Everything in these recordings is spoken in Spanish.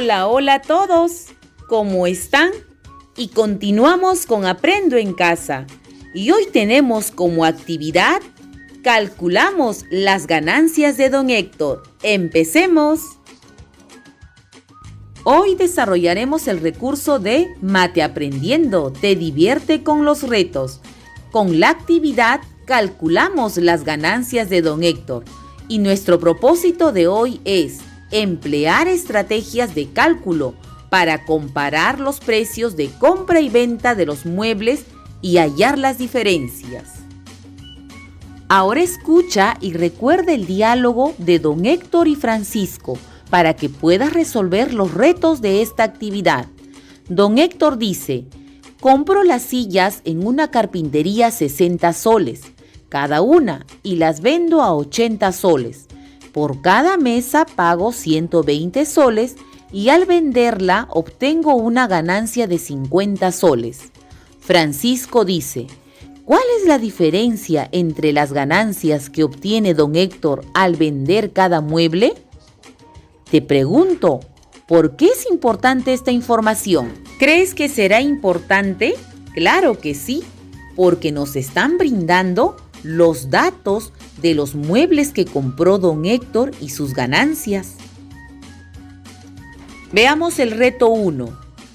Hola, hola a todos. ¿Cómo están? Y continuamos con Aprendo en Casa. Y hoy tenemos como actividad, calculamos las ganancias de don Héctor. ¡Empecemos! Hoy desarrollaremos el recurso de Mate Aprendiendo, te divierte con los retos. Con la actividad, calculamos las ganancias de don Héctor. Y nuestro propósito de hoy es emplear estrategias de cálculo para comparar los precios de compra y venta de los muebles y hallar las diferencias. Ahora escucha y recuerda el diálogo de don Héctor y Francisco para que puedas resolver los retos de esta actividad. Don Héctor dice: compro las sillas en una carpintería 60 soles cada una y las vendo a 80 soles. Por cada mesa pago 120 soles y al venderla obtengo una ganancia de 50 soles. Francisco dice: ¿cuál es la diferencia entre las ganancias que obtiene don Héctor al vender cada mueble? Te pregunto, ¿por qué es importante esta información? ¿Crees que será importante? Claro que sí, porque nos están brindando los datos de los muebles que compró don Héctor y sus ganancias. Veamos el reto 1.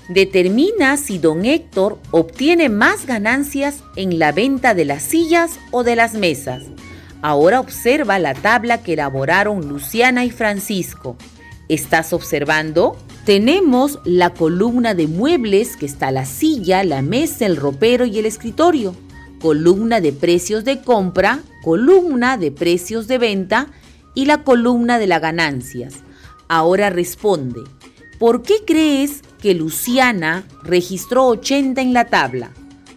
Determina si don Héctor obtiene más ganancias en la venta de las sillas o de las mesas. Ahora observa la tabla que elaboraron Luciana y Francisco. ¿Estás observando? Tenemos la columna de muebles que está la silla, la mesa, el ropero y el escritorio. Columna de precios de compra, columna de precios de venta y la columna de las ganancias. Ahora responde, ¿por qué crees que Luciana registró 80 en la tabla?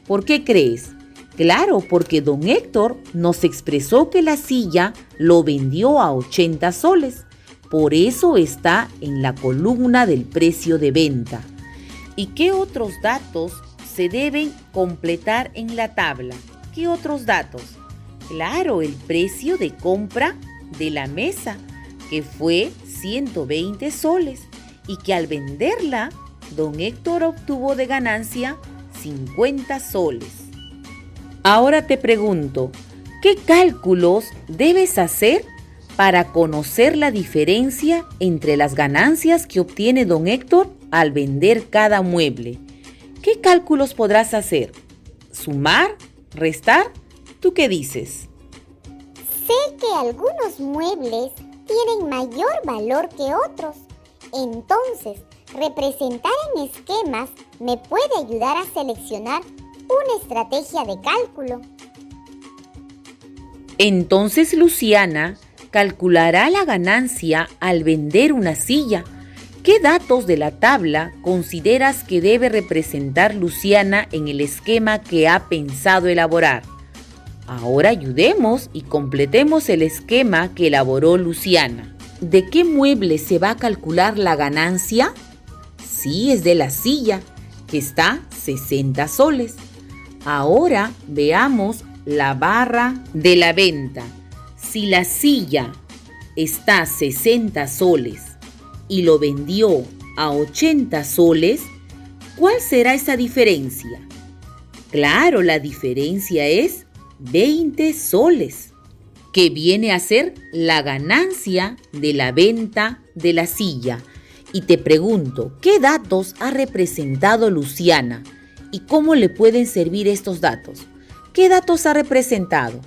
¿Por qué crees? Claro, porque don Héctor nos expresó que la silla lo vendió a 80 soles. Por eso está en la columna del precio de venta. ¿Y qué otros datos se deben completar en la tabla? ¿Qué otros datos? Claro, el precio de compra de la mesa, que fue 120 soles, y que al venderla, don Héctor obtuvo de ganancia 50 soles. Ahora te pregunto, ¿qué cálculos debes hacer para conocer la diferencia entre las ganancias que obtiene don Héctor al vender cada mueble? ¿Qué cálculos podrás hacer? ¿Sumar? ¿Restar? ¿Tú qué dices? Sé que algunos muebles tienen mayor valor que otros. Entonces, representar en esquemas me puede ayudar a seleccionar una estrategia de cálculo. Entonces Luciana calculará la ganancia al vender una silla. ¿Qué datos de la tabla consideras que debe representar Luciana en el esquema que ha pensado elaborar? Ahora ayudemos y completemos el esquema que elaboró Luciana. ¿De qué mueble se va a calcular la ganancia? Sí, es de la silla, que está 60 soles. Ahora veamos la barra de la venta. Si la silla está 60 soles y lo vendió a 80 soles, ¿cuál será esa diferencia? Claro, la diferencia es 20 soles, que viene a ser la ganancia de la venta de la silla. Y te pregunto, ¿qué datos ha representado Luciana? ¿Y cómo le pueden servir estos datos? ¿Qué datos ha representado?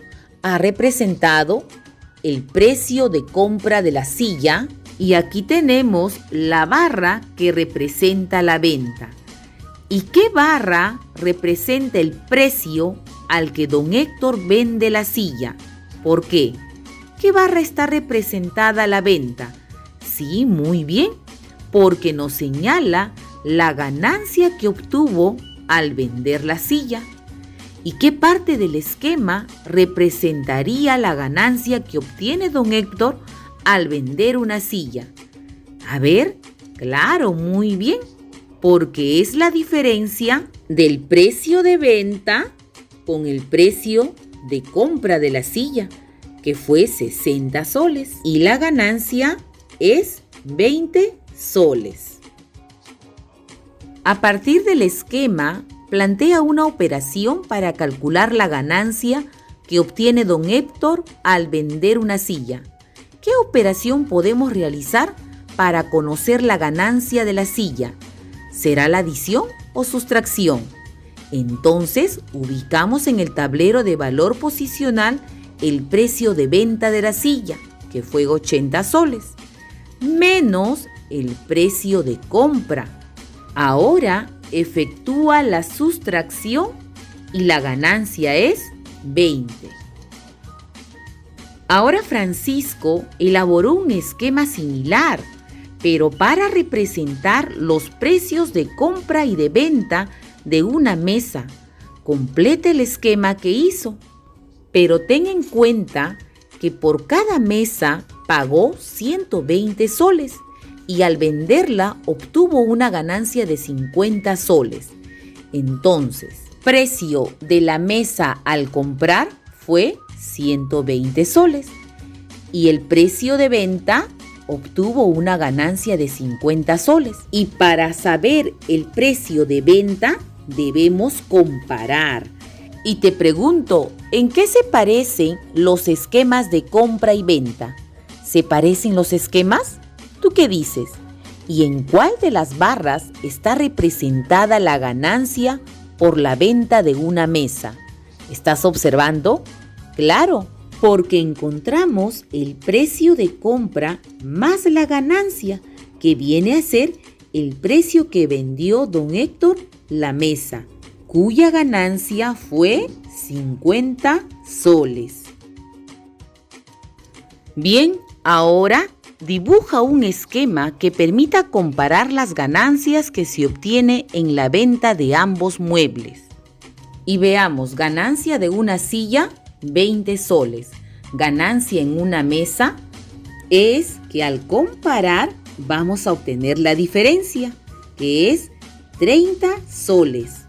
Ha representado el precio de compra de la silla y aquí tenemos la barra que representa la venta. ¿Y qué barra representa el precio al que don Héctor vende la silla? ¿Por qué? ¿Qué barra está representada a la venta? Sí, muy bien, porque nos señala la ganancia que obtuvo al vender la silla. ¿Y qué parte del esquema representaría la ganancia que obtiene don Héctor al vender una silla? A ver, claro, muy bien, porque es la diferencia del precio de venta con el precio de compra de la silla, que fue 60 soles, y la ganancia es 20 soles. A partir del esquema, plantea una operación para calcular la ganancia que obtiene don Héctor al vender una silla. ¿Qué operación podemos realizar para conocer la ganancia de la silla? ¿Será la adición o sustracción? Entonces, ubicamos en el tablero de valor posicional el precio de venta de la silla, que fue 80 soles, menos el precio de compra. Ahora efectúa la sustracción y la ganancia es 20. Ahora Francisco elaboró un esquema similar, pero para representar los precios de compra y de venta de una mesa. Completa el esquema que hizo, pero ten en cuenta que por cada mesa pagó 120 soles y al venderla obtuvo una ganancia de 50 soles. Entonces, precio de la mesa al comprar fue 120 soles y el precio de venta obtuvo una ganancia de 50 soles. Y para saber el precio de venta debemos comparar. Y te pregunto, ¿en qué se parecen los esquemas de compra y venta? ¿Se parecen los esquemas? ¿Tú qué dices? ¿Y en cuál de las barras está representada la ganancia por la venta de una mesa? ¿Estás observando? Claro, porque encontramos el precio de compra más la ganancia, que viene a ser el precio que vendió don Héctor la mesa, cuya ganancia fue 50 soles. Bien, ahora dibuja un esquema que permita comparar las ganancias que se obtiene en la venta de ambos muebles. Y veamos, ganancia de una silla, 20 soles. Ganancia en una mesa es que al comparar vamos a obtener la diferencia, que es 30 soles.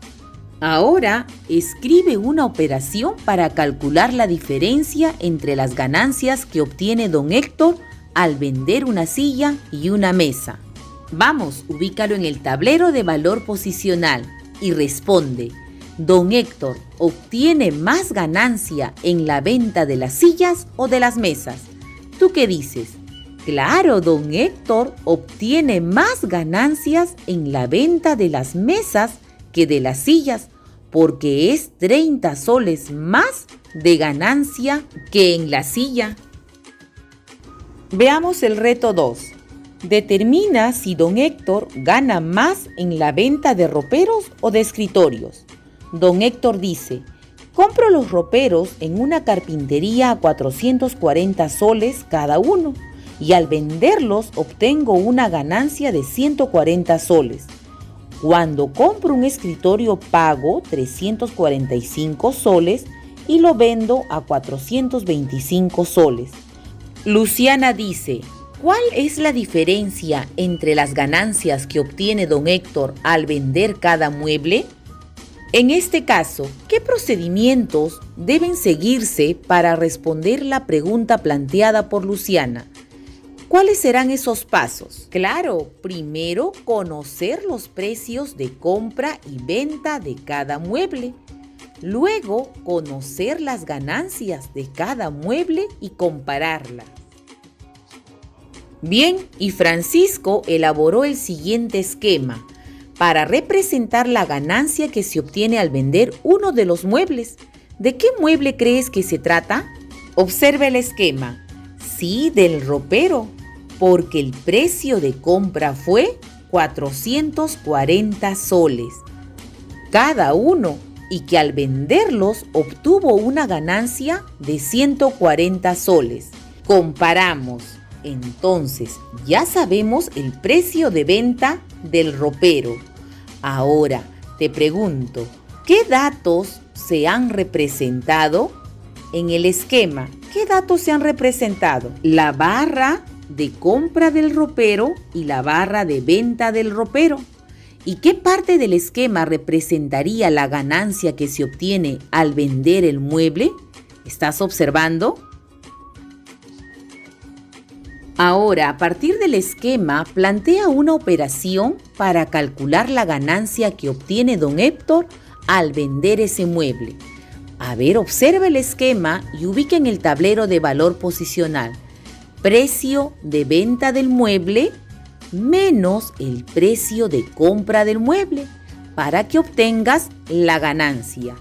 Ahora escribe una operación para calcular la diferencia entre las ganancias que obtiene don Héctor al vender una silla y una mesa. Vamos, ubícalo en el tablero de valor posicional y responde: ¿don Héctor obtiene más ganancia en la venta de las sillas o de las mesas? ¿Tú qué dices? Claro, don Héctor obtiene más ganancias en la venta de las mesas que de las sillas, porque es 30 soles más de ganancia que en la silla. Veamos el reto 2. Determina si don Héctor gana más en la venta de roperos o de escritorios. Don Héctor dice: compro los roperos en una carpintería a 440 soles cada uno y al venderlos obtengo una ganancia de 140 soles. Cuando compro un escritorio pago 345 soles y lo vendo a 425 soles. Luciana dice: ¿cuál es la diferencia entre las ganancias que obtiene don Héctor al vender cada mueble? En este caso, ¿qué procedimientos deben seguirse para responder la pregunta planteada por Luciana? ¿Cuáles serán esos pasos? Claro, primero conocer los precios de compra y venta de cada mueble. Luego, conocer las ganancias de cada mueble y compararlas. Bien, y Francisco elaboró el siguiente esquema para representar la ganancia que se obtiene al vender uno de los muebles. ¿De qué mueble crees que se trata? Observa el esquema. Sí, del ropero, porque el precio de compra fue 440 soles cada uno y que al venderlos obtuvo una ganancia de 140 soles. Comparamos. Entonces, ya sabemos el precio de venta del ropero. Ahora, te pregunto, ¿qué datos se han representado en el esquema? ¿Qué datos se han representado? La barra de compra del ropero y la barra de venta del ropero. ¿Y qué parte del esquema representaría la ganancia que se obtiene al vender el mueble? ¿Estás observando? Ahora, a partir del esquema, plantea una operación para calcular la ganancia que obtiene don Héctor al vender ese mueble. A ver, observa el esquema y ubica en el tablero de valor posicional precio de venta del mueble menos el precio de compra del mueble para que obtengas la ganancia.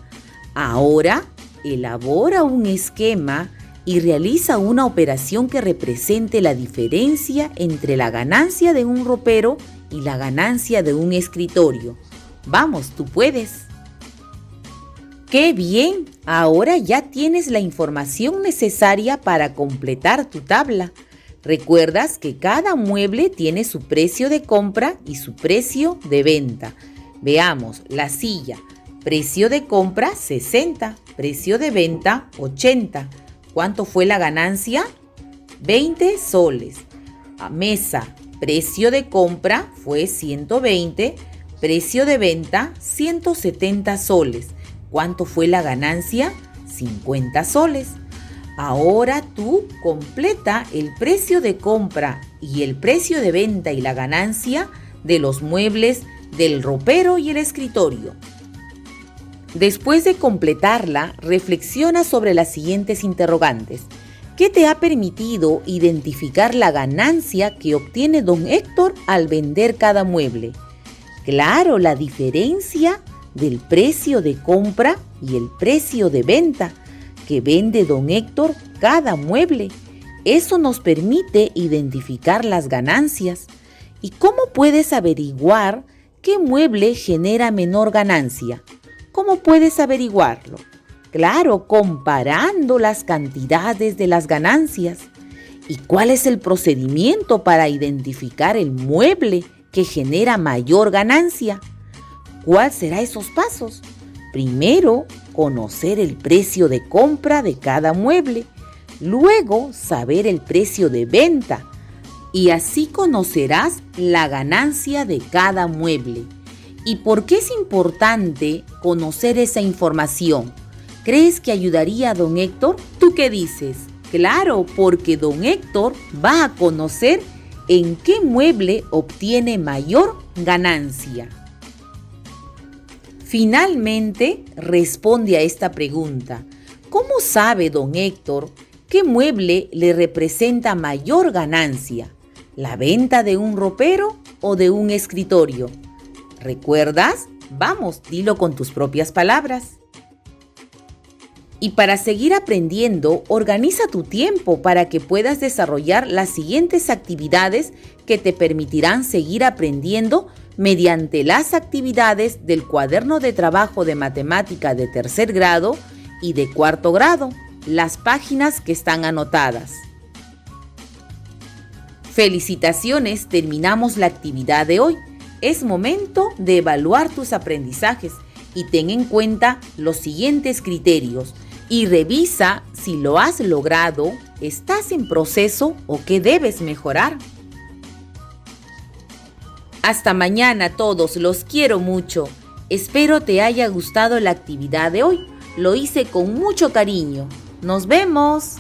Ahora, elabora un esquema y realiza una operación que represente la diferencia entre la ganancia de un ropero y la ganancia de un escritorio. Vamos, tú puedes. ¡Qué bien! Ahora ya tienes la información necesaria para completar tu tabla. Recuerdas que cada mueble tiene su precio de compra y su precio de venta. Veamos, la silla. Precio de compra 60, precio de venta 80. ¿Cuánto fue la ganancia? 20 soles. A mesa, precio de compra fue 120, precio de venta 170 soles. ¿Cuánto fue la ganancia? 50 soles. Ahora tú completa el precio de compra y el precio de venta y la ganancia de los muebles del ropero y el escritorio. Después de completarla, reflexiona sobre las siguientes interrogantes. ¿Qué te ha permitido identificar la ganancia que obtiene don Héctor al vender cada mueble? Claro, la diferencia del precio de compra y el precio de venta que vende don Héctor cada mueble. Eso nos permite identificar las ganancias. ¿Y cómo puedes averiguar qué mueble genera menor ganancia? ¿Cómo puedes averiguarlo? Claro, comparando las cantidades de las ganancias. ¿Y cuál es el procedimiento para identificar el mueble que genera mayor ganancia? ¿Cuál será esos pasos? Primero, conocer el precio de compra de cada mueble. Luego, saber el precio de venta. Y así conocerás la ganancia de cada mueble. ¿Y por qué es importante conocer esa información? ¿Crees que ayudaría a don Héctor? ¿Tú qué dices? Claro, porque don Héctor va a conocer en qué mueble obtiene mayor ganancia. Finalmente, responde a esta pregunta. ¿Cómo sabe don Héctor qué mueble le representa mayor ganancia? ¿La venta de un ropero o de un escritorio? ¿Recuerdas? Vamos, dilo con tus propias palabras. Y para seguir aprendiendo, organiza tu tiempo para que puedas desarrollar las siguientes actividades que te permitirán seguir aprendiendo mediante las actividades del cuaderno de trabajo de matemática de tercer grado y de cuarto grado, las páginas que están anotadas. Felicitaciones, terminamos la actividad de hoy. Es momento de evaluar tus aprendizajes y ten en cuenta los siguientes criterios y revisa si lo has logrado, estás en proceso o qué debes mejorar. Hasta mañana todos, los quiero mucho. Espero te haya gustado la actividad de hoy. Lo hice con mucho cariño. ¡Nos vemos!